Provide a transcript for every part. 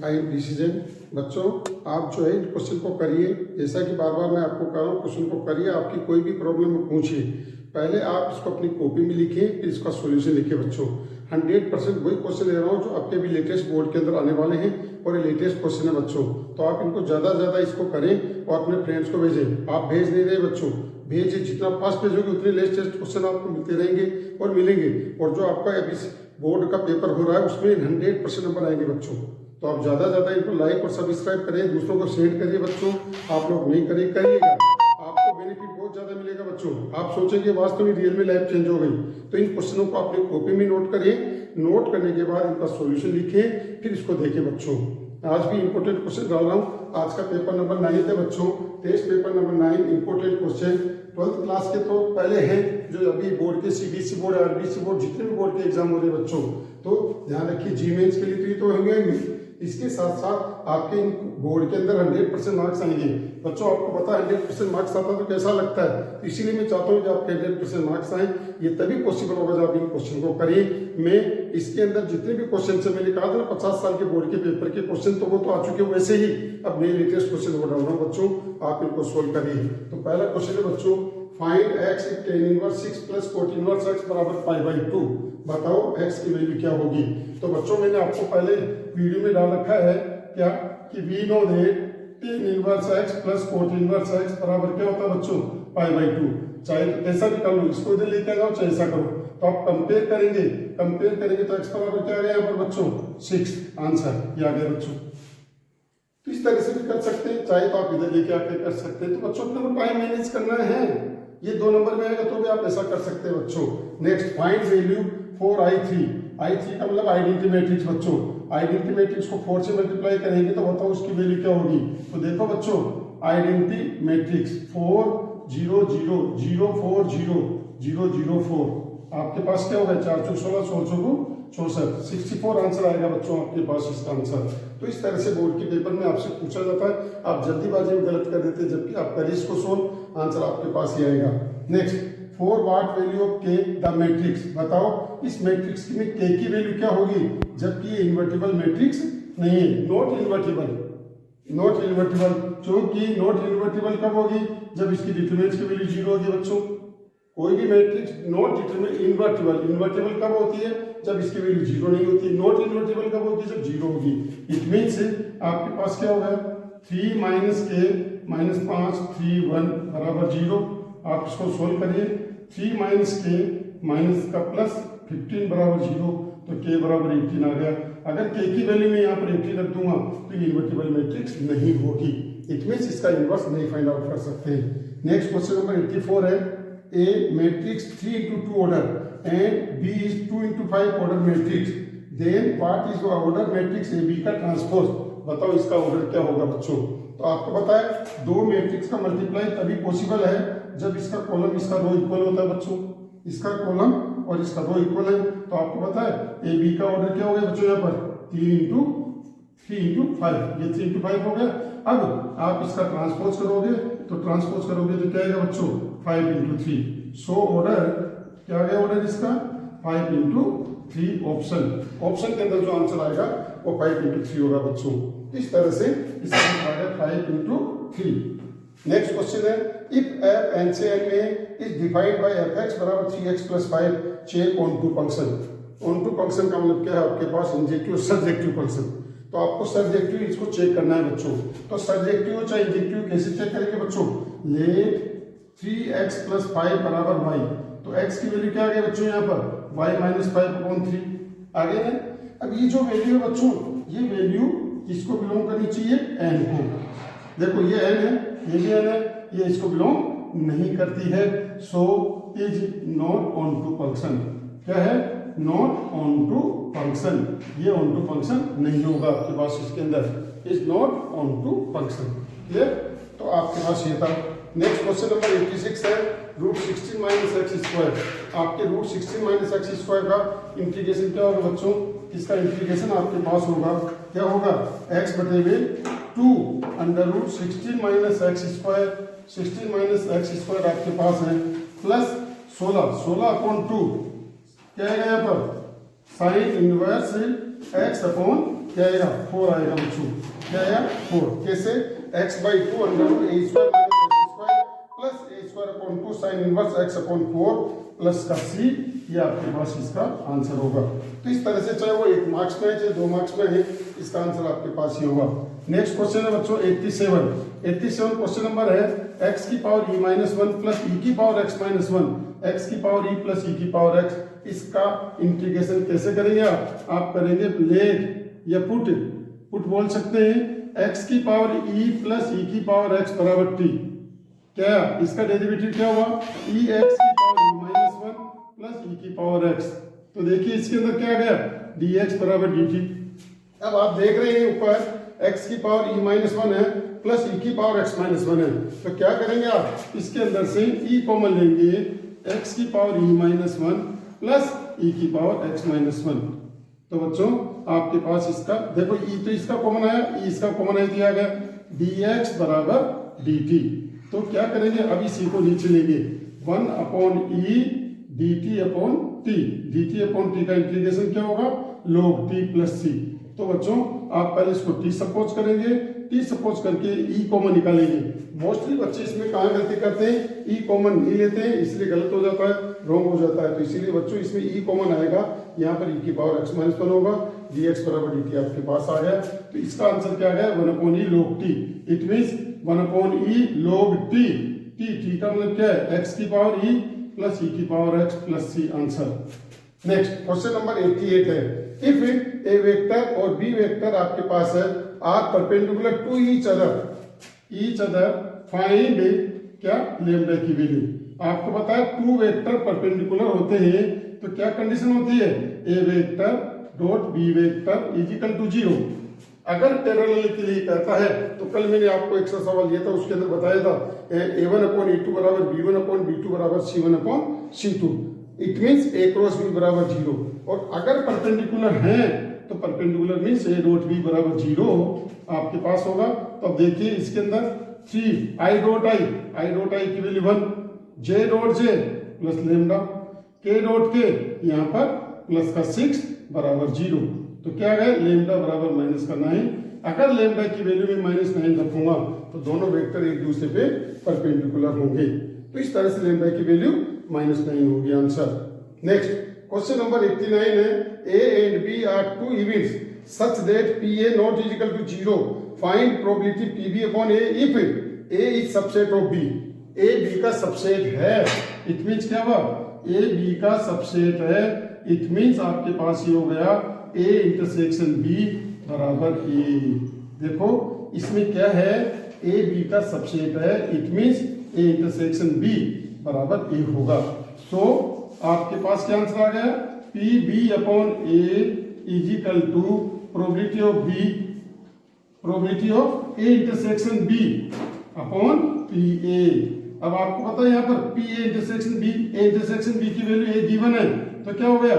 Time decision. बच्चों आप जो है इन क्वेश्चन को करिए, जैसा कि बार बार मैं आपको कह रहा हूँ, क्वेश्चन को करिए। आपकी कोई भी प्रॉब्लम पूछिए, पहले आप इसको अपनी कॉपी में लिखिए, फिर इसका सॉल्यूशन लिखिए। बच्चों 100% वही क्वेश्चन ले रहा हूँ जो आपके भी लेटेस्ट बोर्ड के अंदर आने वाले हैं, और ये लेटेस्ट क्वेश्चन है बच्चों। तो आप इनको ज़्यादा से ज़्यादा इसको करें और अपने फ्रेंड्स को भेजें। आप भेज नहीं रहे बच्चों, भेजिए। जितना फास्ट भेजोगे उतने लेटेस्ट क्वेश्चन आपको मिलते रहेंगे और मिलेंगे। और जो आपका अभी बोर्ड का पेपर हो रहा है उसमें 100% नंबर आएंगे बच्चों। तो आप ज़्यादा से ज़्यादा इनको लाइक और सब्सक्राइब करें, दूसरों को शेयर करिए बच्चों। आप लोग नहीं करिएगा, आपको बेनिफिट बहुत ज़्यादा मिलेगा बच्चों। आप सोचेंगे वास्तव में रियल में लाइफ चेंज हो गई। तो इन क्वेश्चनों को अपनी कॉपी में नोट करिए, नोट करने के बाद इनका सॉल्यूशन लिखिए, फिर इसको देखिए बच्चों। आज भी इंपॉर्टेंट क्वेश्चन डाल रहा हूँ। आज का पेपर नंबर 9 है बच्चों, test paper number 9। Important question 12th class के तो पहले हैं, जो अभी बोर्ड के CBSE बोर्ड, RBC बोर्ड, जितने भी बोर्ड के एग्जाम हो रहे हैं बच्चों, तो ध्यान रखिए जी मेंस के लिए तो होंगे। इसके साथ साथ आपके बोर्ड के अंदर 100% मार्क्स आएंगे बच्चों। आपको पता है 100% मार्क्स आता है तो कैसा लगता है, तो इसीलिए मैं चाहता हूँ कि आपके 100% मार्क्स आए। ये तभी पॉसिबल होगा जब आप इन क्वेश्चन को करिए। मैं इसके अंदर जितने भी क्वेश्चन से मैंने कहा था ना 50 साल के बोर्ड के पेपर के क्वेश्चन, तो वो तो आ चुके, वैसे ही अब नए लेटेस्ट क्वेश्चन को डाल रहा हूँ बच्चों, आप इनको सोल्व करिए। तो पहला क्वेश्चन है बच्चों, find x if tan inverse 6 plus cot inverse x बराबर π/2। बताओ x की वैल्यू क्या होगी। तो बच्चों मैंने आपको पहले वीडियो में डाल रखा है क्या कि we know that tan inverse x plus cot inverse x बराबर क्या होता है बच्चों, π/2। चाहे कैसा भी कर लो, इसको इधर लेके जाओ चाहे ऐसा करो। तो आप कंपेयर करेंगे तो x बराबर क्या आ गया यहाँ पर बच्चों, 6। आंसर ये आ गया बच्चों। तो इस तरह से भी कर सकते हैं, चाहे तो आप इधर लेके आके कर सकते हैं। तो बच्चों अपने को टाइम मैनेज करना है, ये 2 नंबर में आएगा तो भी आप ऐसा कर सकते हैं बच्चों। Next, find value for I3। I3 का मतलब आइडेंटिटी मैट्रिक्स बच्चों। आइडेंटिटी मैट्रिक्स को 4 से मल्टीप्लाई करेंगे तो बताओ उसकी वैल्यू क्या होगी। तो देखो बच्चों, आइडेंटिटी मैट्रिक्स 4 0 0 0 4 0 0 0 4, आपके पास क्या होगा, 4 चौक 16 16 चौक 64, 64 आंसर आएगा बच्चों आपके पास इसका आंसर। तो इस तरह से बोर्ड के पेपर में आपसे पूछा जाता है, आप जल्दीबाजी में गलत कर देते हैं, जबकि आप करिए इसको सोल्व, आंसर आपके पास ही आएगा। Next, for what value of k the matrix. बताओ इस मैट्रिक्स में k की वैल्यू क्या होगी, जबकि ये इन्वर्टिबल मैट्रिक्स नहीं है, नॉट इन्वर्टिबल। नॉट इन्वर्टिबल, क्योंकि नॉट इन्वर्टिबल कब होगी, जब इसकी डिटरमिनेंट्स की वैल्यू 0 होगी बच्चों। कोई भी matrix not determinant invertible, invertible कब होती है, जब इसकी वैल्यू 0 नहीं होती। नॉट इन्वर्टिबल कब होती है, जब 0 होगी। इट मींस आपके पास क्या होगा, 3 - k - 5 3 1 बराबर 0। आप इसको सोल्व करिए, 3 - k माइनस का प्लस 15 बराबर 0, तो k बराबर 18 आ गया। अगर k की वैल्यू में यहाँ पर 18 रख दूंगा तो ये इन्वर्टिबल मैट्रिक्स नहीं होगी। इट मींस इसका इन्वर्स नहीं फाइंड आउट कर सकते। नेक्स्ट क्वेश्चन नंबर 84 है, A matrix 3 into 2 order and B is 2 into 5 order matrix, then what is the order matrix AB का ट्रांसपोज। बताओ इसका ऑर्डर क्या होगा बच्चों। तो आपको पता है 2 मैट्रिक्स का मल्टीप्लाई तभी पॉसिबल है जब इसका कॉलम इसका रो इक्वल होता है बच्चों। इसका कॉलम और इसका रो इक्वल है, तो आपको पता है AB का ऑर्डर क्या हो गया बच्चों, यहाँ पर 3 into 5, ये 3 into 5 हो गया। अब आप इसका ट्रांसपोज करोगे, तो ट्रांसपोज करोगे तो क्या आएगा बच्चों, 5 into 3। सो ऑर्डर क्या आ गया, ऑर्डर इसका 5 into 3। ऑप्शन के अंदर जो आंसर आएगा वो 5 into 3 होगा बच्चों। इस तरह से इसका आंसर आएगा 5 into 3। नेक्स्ट क्वेश्चन है, इफ f n से n में इज डिफाइंड बाय fx बराबर 3x + 5, check onto function. Onto function का मतलब क्या है, आपके पास इंजेक्टिव और सब्जेक्टिव फंक्शन। तो आपको सब्जेक्टिव इसको चेक करना है बच्चों। तो सब्जेक्टिव चाहे इंजेक्टिव कैसे चेक करेंगे बच्चों, लेट 3x + 5 बराबर y। तो x की वैल्यू क्या आ गई बच्चों, यहाँ पर y - 5/3 आ गए ना। अब ये जो वैल्यू है बच्चों, ये वैल्यू किसको बिलोंग करनी चाहिए, n को। देखो ये n है, ये भी n है, ये इसको बिलोंग नहीं करती है। So is not onto function. क्या है, नॉट ऑन टू फंक्शन। ये ऑन टू फंक्शन नहीं होगा आपके पास, इसके अंदर is not onto function. Clear, तो आपके पास ये था। नेक्स्ट क्वेश्चन नंबर 86 है, √16 - x²। आपके √16 - x² का इंटीग्रेशन क्या होगा बच्चों, इसका इंटीग्रेशन आपके पास होगा क्या होगा, x बटे 2 √16 - x²। 16 - x² आपके पास है, प्लस 16/2 क्या है यहाँ पर, साइन इनवर्स x/2 क्या आएगा 4 आएगा बच्चों, क्या आएगा 4। कैसे, x/2 under root a square minus x square plus a square upon 2 sine inverse x upon 4 plus का c, ये आपके पास इसका आंसर होगा। तो इस तरह से चाहे वो 1 मार्क्स में है चाहे 2 मार्क्स में है, इसका आंसर आपके पास ही होगा। नेक्स्ट क्वेश्चन है बच्चों 87 क्वेश्चन नंबर है x की power e minus 1 plus e की पावर x माइनस 1, x की पावर e प्लस e की पावर x, इसका इंटीग्रेशन कैसे करेंगे आप करेंगे लेट या पुट बोल सकते हैं। x की पावर e प्लस e की पावर x बराबर t, क्या इसका डेरिवेटिव क्या हुआ, e x की power e minus 1 plus e की पावर x। तो देखिए इसके अंदर क्या गया dx बराबर dt। अब आप देख रहे हैं ऊपर x की पावर e माइनस 1 है प्लस e की पावर x माइनस 1 है, तो क्या करेंगे आप, इसके अंदर से e कॉमन लेंगे, x की power e minus 1 plus e की पावर x माइनस 1। तो बच्चों आपके पास इसका देखो e तो इसका कॉमन आया, e इसका कॉमन है दिया गया dx बराबर dt। तो क्या करेंगे, अब इसी को नीचे लेंगे 1 upon e dt upon t का इंटीग्रेशन क्या होगा log t प्लस c। तो बच्चों आप पहले इसको t सपोज करेंगे, t सपोज करके e कॉमन निकालेंगे। मोस्टली बच्चे इसमें कहाँ गलती करते हैं, e कॉमन नहीं लेते हैं, इसलिए गलत हो जाता है, रॉन्ग हो जाता है। तो इसीलिए बच्चों इसमें e कॉमन आएगा, यहाँ पर e की पावर x माइनस 1 होगा, dx बराबर dt आपके पास आ गया। तो इसका आंसर क्या गया 1 upon e log t, it means 1 upon e log t। t का मतलब क्या है, x की पावर e प्लस e की power x plus c answer. Next question number 88 है, इफ ए वेक्टर और बी वेक्टर आपके पास है are perpendicular to each other find क्या लेम्डा की वैल्यू। आपको पता है टू वेक्टर परपेंडिकुलर होते हैं तो क्या कंडीशन होती है, A vector dot B vector is equal to 0। अगर पैरेलल के लिए कहता है तो कल मैंने आपको एक सा सवाल दिया था, उसके अंदर बताया था a1 अपॉन a2 बराबर b1 अपॉन b2 बराबर c1 upon c2, it means a cross b बराबर 0। और अगर परपेंडिकुलर है तो perpendicular means a dot b बराबर 0 आपके पास होगा। तो अब देखिए इसके अंदर 3 i डॉट i की value 1, j dot j plus lambda, k dot k यहाँ पर प्लस का 6 बराबर 0। तो क्या है लेमडा बराबर माइनस का 9। अगर लेमडा की वैल्यू में माइनस 9 रखूंगा तो दोनों वेक्टर एक दूसरे पे परपेंडिकुलर होंगे। तो इस तरह से लेमडा की वैल्यू माइनस 9 होगी आंसर। नेक्स्ट क्वेश्चन नंबर 89 है, a and b are two events such that pa not is equal to 0. Find probability pb upon a if a is subset of b. a b का subset है, it means क्या हुआ, a b का subset है, it means आपके पास ये हो गया a इंटरसेक्शन b बराबर a। देखो इसमें क्या है, a b का सबसेट है, it means a intersection b बराबर a होगा। सो आपके पास क्या आंसर आ गया, P B upon A is equal to probability of A intersection B upon P A. अब आपको पता है यहाँ पर P A intersection B, A intersection B की वैल्यू ए गिवन है, तो क्या हो गया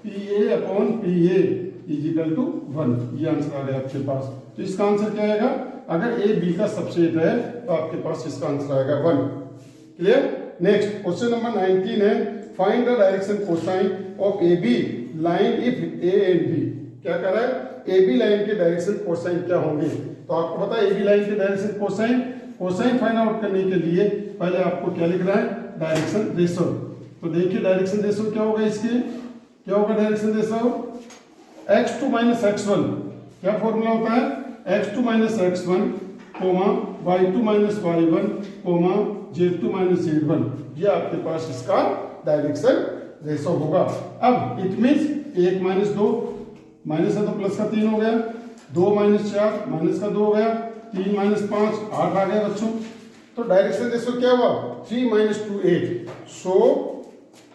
P A upon P A is equal to 1। ये आंसर आ गया आपके पास। तो इसका आंसर क्या आएगा, अगर ए बी का सबसेट है तो आपके पास इसका आंसर आएगा 1। क्लियर। नेक्स्ट क्वेश्चन नंबर 19 है, find the direction cosine of A B line if A and B. क्या कर रहा है, ए बी लाइन के डायरेक्शन कोसाइन क्या होंगे। तो आपको पता है ए बी लाइन के डायरेक्शन कोसाइन फाइंड आउट करने के लिए पहले आपको क्या लिखना है, डायरेक्शन रेशो। तो देखिए डायरेक्शन रेशो क्या होगा, इसके क्या होगा direction ratio, x2 minus x1। क्या फॉर्मूला होता है, x2 minus x1 y2 minus y1 z2 minus z1। ये आपके पास इसका डायरेक्शन रेशो होगा। अब इट मीन्स 1 माइनस 2, माइनस है तो प्लस का 3 हो गया, 2 माइनस 4 माइनस का 2 हो गया, 3 माइनस 5 8 आ गया बच्चों। तो डायरेक्शन रेशो क्या हुआ 3 minus 2 8। So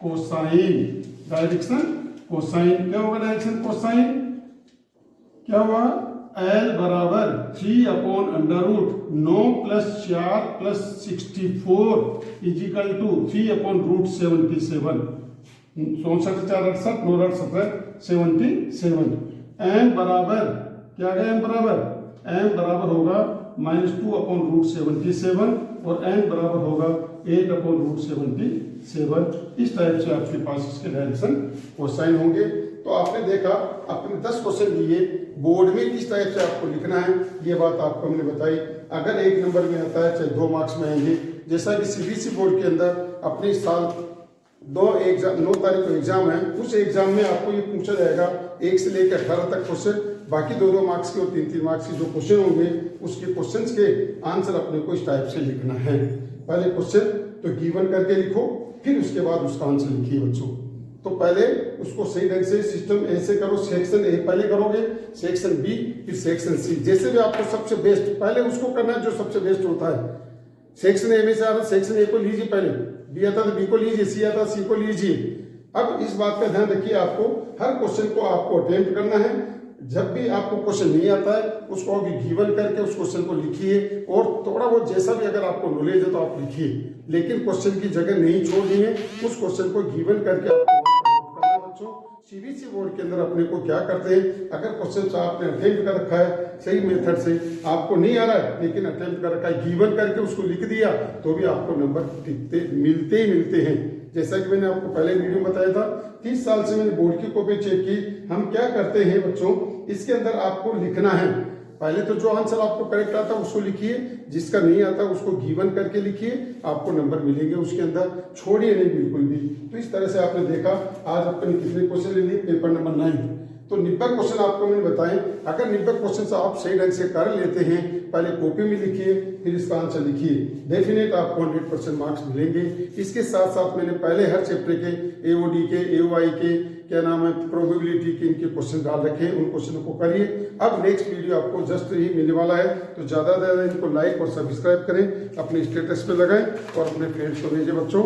cosine, direction cosine क्या होगा, डायरेक्शन कोसाइन क्या हुआ, L बराबर 3 upon under root 9 plus 4 plus 64 is equal to 3 upon root 77। 64 4 68 9 8 17 77। m बराबर क्या आ गया, m बराबर होगा -2 अपॉन रूट 77 और n बराबर होगा 8 अपॉन रूट 77। इस टाइप से आपके पास इसके डायरेक्शन कोसाइन होंगे। तो आपने देखा आपने 10 क्वेश्चन दिए, बोर्ड में किस टाइप से आपको लिखना है ये बात आपको हमने बताई। अगर 1 नंबर में आता है चाहे 2 मार्क्स में आएंगे, जैसा कि सीबीएसई बोर्ड के अंदर अपने साल 9 तारीख को एग्जाम है, उस एग्जाम में आपको ये पूछा जाएगा 1 से लेकर 18 तक क्वेश्चन, बाकी 2-2 मार्क्स के और 3-3 मार्क्स के जो क्वेश्चन होंगे उसके क्वेश्चंस के आंसर अपने को इस टाइप से लिखना है। पहले क्वेश्चन तो गिवन करके लिखो, फिर उसके बाद उसका आंसर लिखिए बच्चों। तो पहले उसको सही ढंग से सिस्टम ऐसे करो, सेक्शन ए पहले करोगे, सेक्शन बी, फिर सेक्शन सी, जैसे भी आपको सबसे बेस्ट पहले उसको करना है जो सबसे बेस्ट होता है। सेक्शन ए में से आता सेक्शन ए को लीजिए, पहले बी आता तो बी को लीजिए, सी आता सी को लीजिए। अब इस बात का ध्यान रखिए, आपको हर क्वेश्चन को आपको अटेम्प्ट करना है। जब भी आपको क्वेश्चन नहीं आता है उसको अभी गिवन करके उस क्वेश्चन को लिखिए, और थोड़ा बहुत जैसा भी अगर आपको नॉलेज है तो आप लिखिए, लेकिन क्वेश्चन की जगह नहीं छोड़नी है, उस क्वेश्चन को गिवन करके आपको करना है बच्चों। सीबीएसई बोर्ड के अंदर अपने को क्या करते हैं, अगर क्वेश्चन आपने अटेम्प्ट कर रखा है सही मेथड से, आपको नहीं आ रहा है लेकिन अटेम्प्ट कर रखा है, गिवन करके उसको लिख दिया तो भी आपको नंबर मिलते ही मिलते हैं। जैसा कि मैंने आपको पहले वीडियो में बताया था, 30 साल से मैंने बोर्ड की कॉपी चेक की। हम क्या करते हैं बच्चों, इसके अंदर आपको लिखना है, पहले तो जो आंसर आपको करेक्ट आता है उसको लिखिए, जिसका नहीं आता उसको गिवन करके लिखिए, आपको नंबर मिलेंगे उसके अंदर, छोड़िए नहीं बिल्कुल भी। तो इस तरह से आपने देखा आज अपने कितने क्वेश्चन ले लिए, पेपर नंबर 9। तो 90 क्वेश्चन आपको मैंने बताए। अगर 90 क्वेश्चन आप सही ढंग से कर लेते हैं, पहले कॉपी में लिखिए फिर इसका आंसर लिखिए, डेफिनेट आपको 100% मार्क्स मिलेंगे। इसके साथ साथ मैंने पहले हर चैप्टर के एओडी के, एओआई के, क्या नाम है, प्रोबेबिलिटी के इनके क्वेश्चन डाल रखे हैं, उन क्वेश्चनों को करिए। अब नेक्स्ट वीडियो आपको जस्ट ही मिलने वाला है, तो ज़्यादा से ज़्यादा इनको लाइक और सब्सक्राइब करें, अपने स्टेटस पे लगाएं और अपने फ्रेंड्स को भेजें बच्चों।